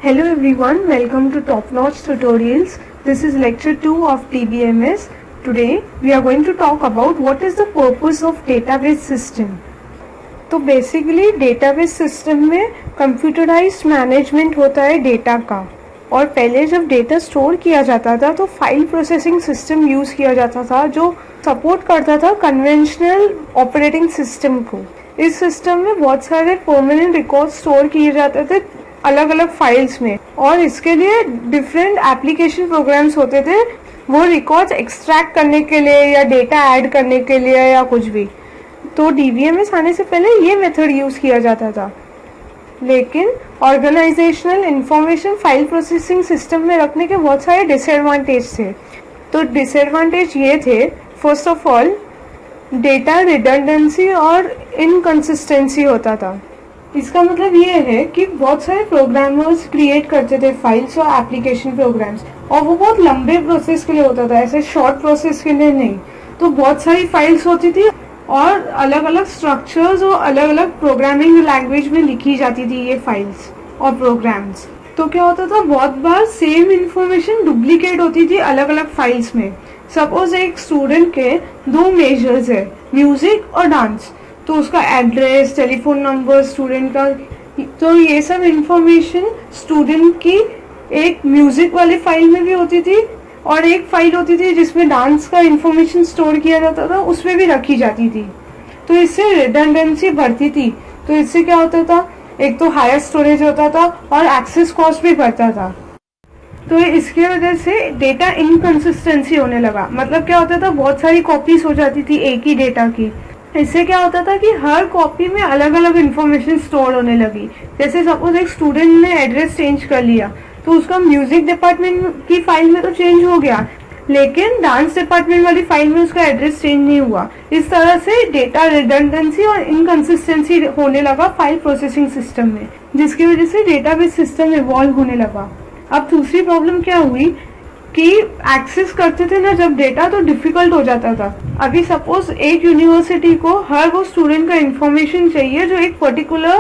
Hello everyone, welcome to Top Notch Tutorials. This is lecture 2 of DBMS. Today we are going to talk about what is the purpose of database system. तो basically database system में computerised management होता है data का, और पहले जब data store किया जाता था तो फाइल प्रोसेसिंग सिस्टम यूज़ किया जाता था जो सपोर्ट करता था कन्वेंशनल ऑपरेटिंग सिस्टम को। इस सिस्टम में बहुत सारे परमानेंट रिकॉर्ड स्टोर किए जाते थे अलग अलग फाइल्स में, और इसके लिए डिफरेंट एप्लीकेशन प्रोग्राम्स होते थे वो रिकॉर्ड्स एक्सट्रैक्ट करने के लिए या डेटा ऐड करने के लिए या कुछ भी। तो डीबीएमएस आने से पहले ये मेथड यूज़ किया जाता था, लेकिन organisational information file processing system में रखने के बहुत सारे डिसएडवांटेज थे। तो डिसएडवांटेज ये थे, first of all data redundancy और इनकंसिस्टेंसी होता था। इसका मतलब ये है कि बहुत सारे प्रोग्रामर्स क्रिएट करते थे फाइल्स और एप्लीकेशन प्रोग्राम्स, और वो बहुत लंबे प्रोसेस के लिए होता था, ऐसे शॉर्ट प्रोसेस के लिए नहीं। तो बहुत सारी फाइल्स होती थी और अलग अलग स्ट्रक्चर्स और अलग अलग प्रोग्रामिंग लैंग्वेज में लिखी जाती थी ये फाइल्स और प्रोग्राम्स। तो क्या होता था, बहुत बार सेम इंफॉर्मेशन डुप्लीकेट होती थी अलग अलग फाइल्स में। सपोज एक स्टूडेंट के दो मेजर्स है, म्यूजिक और डांस, तो उसका एड्रेस, टेलीफोन नंबर स्टूडेंट का, तो ये सब इंफॉर्मेशन स्टूडेंट की एक म्यूजिक वाली फाइल में भी होती थी और एक फाइल होती थी जिसमें डांस का इंफॉर्मेशन स्टोर किया जाता था, उसमें भी रखी जाती थी। तो इससे रिडंडेंसी बढ़ती थी। तो इससे क्या होता था, एक तो हायर स्टोरेज होता था और एक्सेस कॉस्ट भी बढ़ता था। तो इसके वजह से डेटा इनकंसिस्टेंसी होने लगा। मतलब क्या होता था, बहुत सारी कॉपीज हो जाती थी एक ही डेटा की। इससे क्या होता था कि हर कॉपी में अलग अलग इंफॉर्मेशन स्टोर होने लगी। जैसे सपोज एक स्टूडेंट ने एड्रेस चेंज कर लिया तो उसका म्यूजिक डिपार्टमेंट की फाइल में तो चेंज हो गया, लेकिन डांस डिपार्टमेंट वाली फाइल में उसका एड्रेस चेंज नहीं हुआ। इस तरह से डेटा रिडंडेंसी और इनकंसिस्टेंसी होने लगा फाइल प्रोसेसिंग सिस्टम में, जिसकी वजह से डेटाबेस सिस्टम इवॉल्व होने लगा। अब दूसरी प्रॉब्लम क्या हुई कि एक्सेस करते थे ना जब डेटा, तो डिफिकल्ट हो जाता था। अभी सपोज एक यूनिवर्सिटी को हर वो स्टूडेंट का इंफॉर्मेशन चाहिए जो एक पर्टिकुलर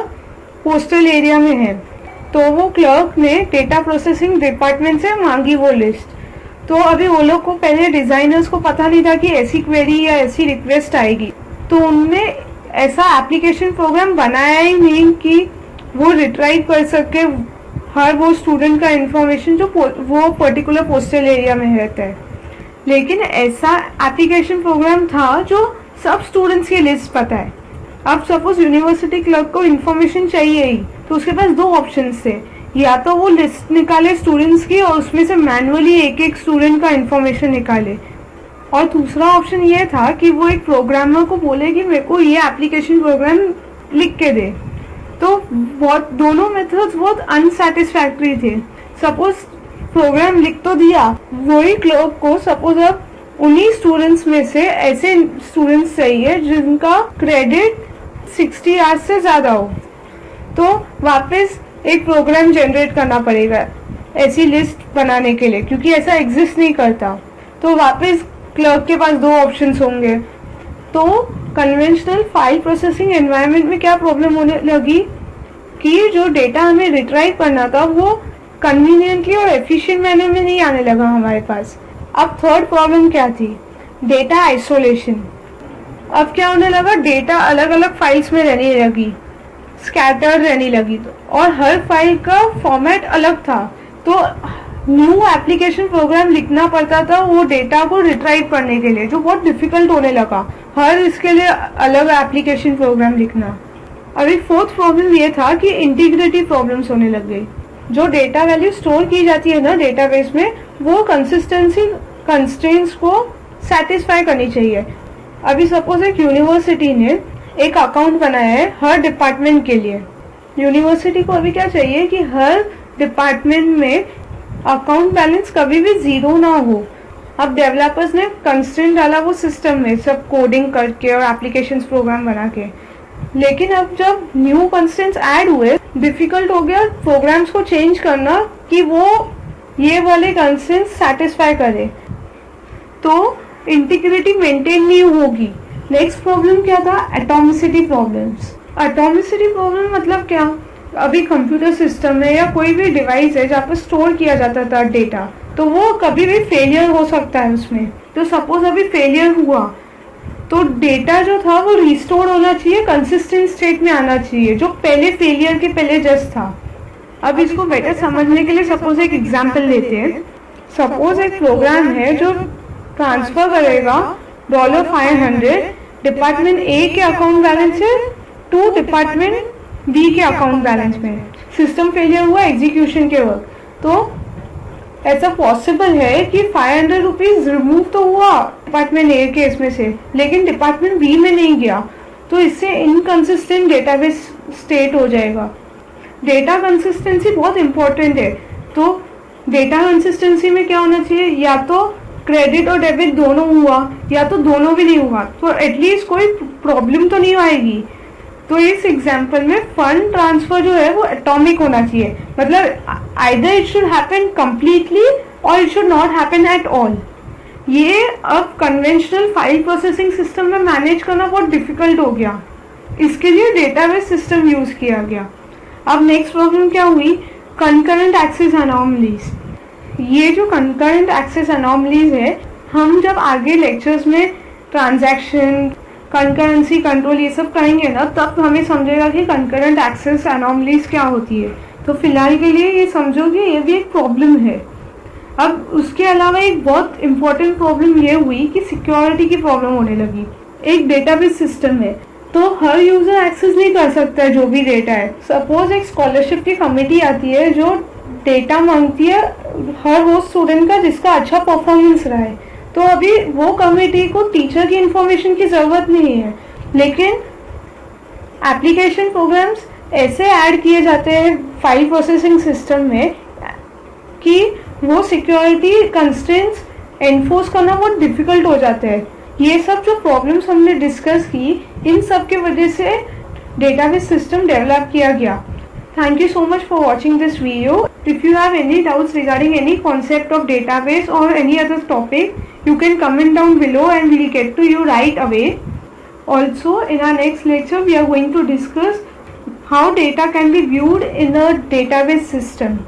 पोस्टल एरिया में है, तो वो क्लर्क ने डेटा प्रोसेसिंग डिपार्टमेंट से मांगी वो लिस्ट। तो अभी वो लोग को पहले डिजाइनर्स को पता नहीं था कि ऐसी क्वेरी या ऐसी रिक्वेस्ट आएगी, तो उनने ऐसा एप्लीकेशन प्रोग्राम बनाया ही नहीं कि वो रिट्राइव कर सके हर वो स्टूडेंट का इंफॉर्मेशन जो वो पर्टिकुलर पोस्टल एरिया में रहता है। लेकिन ऐसा एप्लीकेशन प्रोग्राम था जो सब स्टूडेंट्स की लिस्ट पता है। अब सपोज यूनिवर्सिटी क्लर्क को इंफॉर्मेशन चाहिए ही, तो उसके पास दो ऑप्शंस थे, या तो वो लिस्ट निकाले स्टूडेंट्स की और उसमें से मैनुअली एक एक स्टूडेंट का इंफॉर्मेशन निकाले, और दूसरा ऑप्शन ये था कि वो एक प्रोग्रामर को बोले कि मेरे को ये एप्लीकेशन प्रोग्राम लिख के दे। तो बहुत दोनों मेथड्स बहुत अनसेटिस्फैक्ट्री थे। सपोज प्रोग्राम लिख तो दिया, वही क्लर्क को सपोज अब उन्हीं स्टूडेंट्स में से ऐसे स्टूडेंट्स चाहिए जिनका क्रेडिट 60 आवर्स से ज्यादा हो, तो वापस एक प्रोग्राम जनरेट करना पड़ेगा ऐसी लिस्ट बनाने के लिए, क्योंकि ऐसा एग्जिस्ट नहीं करता। तो वापस क्लर्क के पास दो ऑप्शंस होंगे। तो कन्वेंशनल फाइल प्रोसेसिंग एनवायरनमेंट में क्या प्रॉब्लम होने लगी कि जो डेटा हमें रिट्राइव करना था वो कन्वीनियंटली और एफिशिएंट मैनर में नहीं आने लगा हमारे पास। अब थर्ड प्रॉब्लम क्या थी, डेटा आइसोलेशन। अब क्या होने लगा, डेटा अलग अलग फाइल्स में रहने लगी, स्कैटर्ड रहने लगी, और हर फाइल का फॉर्मेट अलग था। तो न्यू एप्लीकेशन प्रोग्राम लिखना पड़ता था वो डेटा को रिट्राइव करने के लिए, जो बहुत डिफिकल्ट होने लगा हर इसके लिए अलग एप्लीकेशन प्रोग्राम लिखना। अभी फोर्थ प्रॉब्लम ये था कि इंटीग्रिटी प्रॉब्लम्स होने लग गई। जो डेटा वैल्यू स्टोर की जाती है ना डेटाबेस में, वो कंसिस्टेंसी कंस्ट्रेंट्स को सेटिस्फाई करनी चाहिए। अभी सपोज एक यूनिवर्सिटी ने एक अकाउंट बनाया है हर डिपार्टमेंट के लिए। यूनिवर्सिटी को अभी क्या चाहिए कि हर डिपार्टमेंट में अकाउंट बैलेंस कभी भी जीरो ना हो। अब डेवलपर्स ने कंस्ट्रेंट डाला वो सिस्टम में, सब कोडिंग करके और एप्लीकेशंस प्रोग्राम बना के, लेकिन अब जब न्यू कंस्ट्रेंट्स ऐड हुए, डिफिकल्ट हो गया प्रोग्राम्स को चेंज करना कि वो ये वाले कंस्ट्रेंट्स सेटिस्फाई करे, तो इंटीग्रिटी मेंटेन नहीं होगी। नेक्स्ट प्रॉब्लम क्या था, एटॉमिसिटी प्रॉब्लम्स। एटॉमिसिटी प्रॉब्लम मतलब क्या, अभी कंप्यूटर सिस्टम में या कोई भी डिवाइस है जहाँ पर स्टोर किया जाता था डेटा, तो वो कभी भी फेलियर हो सकता है उसमें। तो सपोज अभी फेलियर हुआ तो डेटा जो था वो रिस्टोर होना चाहिए, कंसिस्टेंट स्टेट में आना चाहिए, जो पहले फेलियर के पहले जस्ट था। अब इसको बेटर समझने के लिए सपोज एक एग्जांपल लेते हैं। सपोज एक प्रोग्राम है जो ट्रांसफर करेगा $500 डिपार्टमेंट ए के अकाउंट बैलेंस से टू डिपार्टमेंट बी के अकाउंट बैलेंस में। सिस्टम फेलियर हुआ एग्जीक्यूशन के वक्त, तो ऐसा पॉसिबल है कि 500 रुपीज रिमूव तो हुआ डिपार्टमेंट ए के इसमें से, लेकिन डिपार्टमेंट बी में नहीं गया, तो इससे इनकंसिस्टेंट डेटाबेस स्टेट हो जाएगा। डेटा कंसिस्टेंसी बहुत इंपॉर्टेंट है। तो डेटा कंसिस्टेंसी में क्या होना चाहिए, या तो क्रेडिट और डेबिट दोनों हुआ या तो दोनों भी नहीं हुआ, तो एटलीस्ट कोई प्रॉब्लम तो नहीं आएगी। तो इस एग्जाम्पल में फंड ट्रांसफर जो है वो एटॉमिक होना चाहिए, मतलब either it should happen completely और it should not happen at all. ये अब कन्वेंशनल फाइल प्रोसेसिंग सिस्टम में मैनेज करना बहुत डिफिकल्ट हो गया, इसके लिए डेटाबेस सिस्टम यूज किया गया। अब नेक्स्ट प्रॉब्लम क्या हुई, कंकरेंट एक्सेस अनोमलीज। ये जो कंकरेंट एक्सेस अनोमलीज है, हम जब आगे लेक्चर्स में ट्रांजैक्शन, कंकरेंसी कंट्रोल ये सब करेंगे ना, तब हमें समझेगा कि कंकरेंट एक्सेस अनोमलीज क्या होती है। तो फिलहाल के लिए ये समझो कि ये भी एक प्रॉब्लम है। अब उसके अलावा एक बहुत इंपॉर्टेंट प्रॉब्लम ये हुई कि सिक्योरिटी की प्रॉब्लम होने लगी। एक डेटाबेस सिस्टम है तो हर यूजर एक्सेस नहीं कर सकता है जो भी डेटा है। सपोज एक स्कॉलरशिप की कमेटी आती है जो डेटा मांगती है हर वो स्टूडेंट का जिसका अच्छा परफॉर्मेंस रहा है, तो अभी वो कमेटी को टीचर की इंफॉर्मेशन की जरूरत नहीं है, लेकिन एप्लीकेशन प्रोग्राम्स ऐसे ऐड किए जाते हैं फाइल प्रोसेसिंग सिस्टम में कि वो सिक्योरिटी कंस्ट्रेंट्स एनफोर्स करना बहुत डिफिकल्ट हो जाता है। ये सब जो प्रॉब्लम्स हमने डिस्कस की, इन सब के वजह से डेटाबेस सिस्टम डेवलप किया गया। Thank you so much for watching this video. If you have any doubts regarding any concept of database or any other topic, you can comment down below and we'll get to you right away. Also, in our next lecture, we are going to discuss how data can be viewed in a database system.